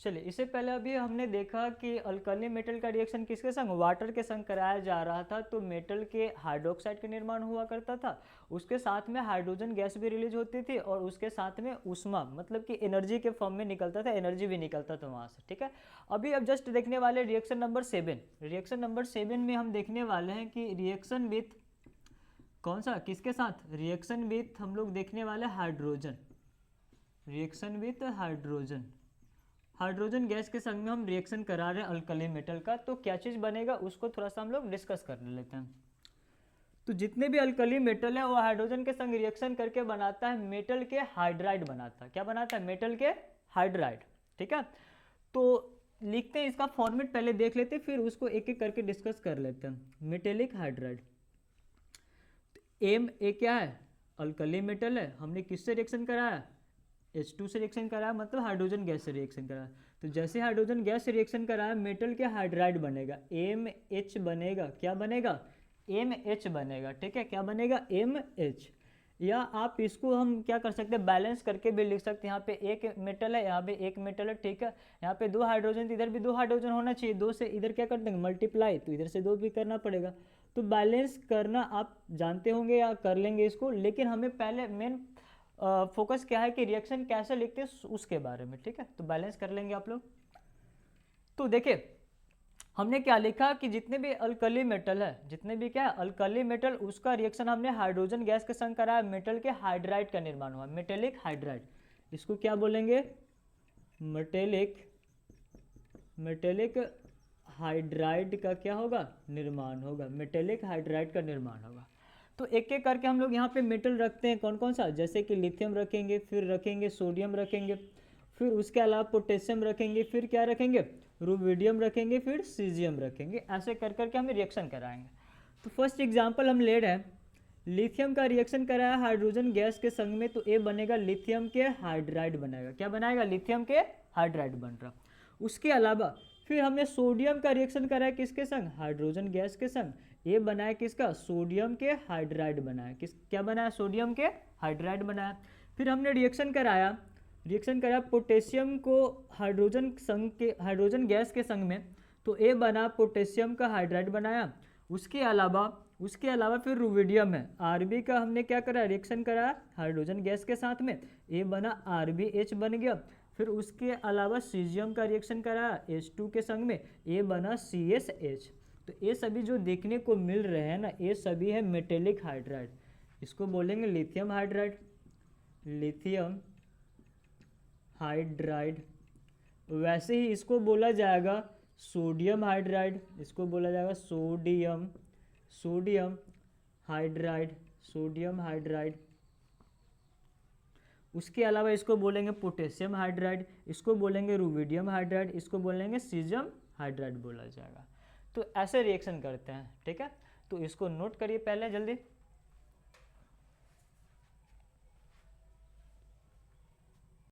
चलिए, इससे पहले अभी हमने देखा कि अल्कली मेटल का रिएक्शन किसके संग, वाटर के संग कराया जा रहा था। तो मेटल के हाइड्रोक्साइड का निर्माण हुआ करता था, उसके साथ में हाइड्रोजन गैस भी रिलीज होती थी और उसके साथ में ऊष्मा मतलब कि एनर्जी के फॉर्म में निकलता था, एनर्जी भी निकलता था वहाँ से। ठीक है, अभी अब जस्ट देखने वाले रिएक्शन नंबर 7। रिएक्शन नंबर 7 में हम देखने वाले हैं कि रिएक्शन विथ कौन सा, किसके साथ, रिएक्शन विथ हम लोग देखने वाले hydrogen, reaction with hydrogen, hydrogen gas के संग में हम रिएक्शन करा रहे हैं अल्कली मेटल का। तो क्या चीज़ बनेगा उसको थोड़ा सा हम लोग डिस्कस कर लेते हैं। तो जितने भी अल्कली मेटल है वो हाइड्रोजन के संग रिएक्शन करके बनाता है मेटल के हाइड्राइड बनाता है। क्या बनाता है, मेटल के हाइड्राइड। ठीक है, तो लिखते हैं इसका फॉर्मेट पहले देख लेते हैं, फिर उसको एक एक करके डिस्कस कर लेते हैं। मेटेलिक हाइड्राइड, एम ए क्या है, अल्कली मेटल है, हमने किससे रिएक्शन कराया, H2 से रिएक्शन कराया, मतलब हाइड्रोजन गैस से रिएक्शन कराया। तो जैसे हाइड्रोजन गैस से रिएक्शन कराया मेटल के हाइड्राइड बनेगा, MH बनेगा। क्या बनेगा, MH बनेगा। ठीक है, क्या बनेगा, MH। या आप इसको हम क्या कर सकते हैं, बैलेंस करके भी लिख सकते हैं। यहाँ पे एक मेटल है, यहाँ पे एक मेटल है। ठीक है, यहाँ पे 2 हाइड्रोजन, इधर भी 2 हाइड्रोजन होना चाहिए। 2 से इधर क्या कर देंगे, मल्टीप्लाई, तो इधर से 2 भी करना पड़ेगा। तो बैलेंस करना आप जानते होंगे या कर लेंगे इसको, लेकिन हमें पहले मेन फोकस क्या है कि रिएक्शन कैसे लिखते हैं उसके बारे में। ठीक है, तो बैलेंस कर लेंगे आप लोग। तो देखिए हमने क्या लिखा कि जितने भी अल्कली मेटल है, जितने भी क्या है अल्कली मेटल, उसका रिएक्शन हमने हाइड्रोजन गैस के संग कराया, मेटल के हाइड्राइड का निर्माण हुआ, मेटेलिक हाइड्राइड। इसको क्या बोलेंगे, मेटेलिक, मेटेलिक हाइड्राइड का क्या होगा, निर्माण होगा, मेटेलिक हाइड्राइड का निर्माण होगा। तो एक एक करके हम लोग यहाँ पे मेटल रखते हैं, कौन कौन सा, जैसे कि लिथियम रखेंगे, फिर रखेंगे सोडियम रखेंगे, फिर उसके अलावा पोटेशियम रखेंगे, फिर क्या रखेंगे, रुबिडियम रखेंगे, फिर सीजियम रखेंगे। ऐसे कर करके हम रिएक्शन कराएंगे। तो फर्स्ट एग्जाम्पल हम ले रहे हैं, लिथियम का रिएक्शन कराया हाइड्रोजन गैस के संग में, तो ए बनेगा लिथियम के हाइड्राइड बनेगा। क्या बनाएगा, लिथियम के हाइड्राइड बन रहा। उसके अलावा फिर हमने सोडियम का रिएक्शन कराया किसके संग, हाइड्रोजन गैस के संग, ये बनाया किसका, सोडियम के हाइड्राइड बनाया। किस क्या बनाया, सोडियम के हाइड्राइड बनाया। फिर हमने रिएक्शन कराया पोटेशियम को हाइड्रोजन संग के, हाइड्रोजन गैस के संग में, तो ए बना पोटेशियम का हाइड्राइड बनाया। उसके अलावा फिर रुबिडियम है, आरबी का हमने क्या करा, रिएक्शन कराया हाइड्रोजन गैस के साथ में, ए बना RbH बन गया। फिर उसके अलावा सीजियम का रिएक्शन कराया H2 के संग में, ए बना CSH। तो ये सभी जो देखने को मिल रहे हैं ना, ये सभी है मेटेलिक हाइड्राइड। इसको बोलेंगे लिथियम हाइड्राइड, लिथियम हाइड्राइड। वैसे ही इसको बोला जाएगा सोडियम हाइड्राइड, इसको बोला जाएगा सोडियम हाइड्राइड, सोडियम हाइड्राइड। उसके अलावा इसको बोलेंगे पोटेशियम हाइड्राइड, इसको बोलेंगे रुबिडियम हाइड्राइड, इसको बोलेंगे सीजियम हाइड्राइड बोला जाएगा। तो ऐसे रिएक्शन करते हैं। ठीक है, तो इसको नोट करिए पहले जल्दी।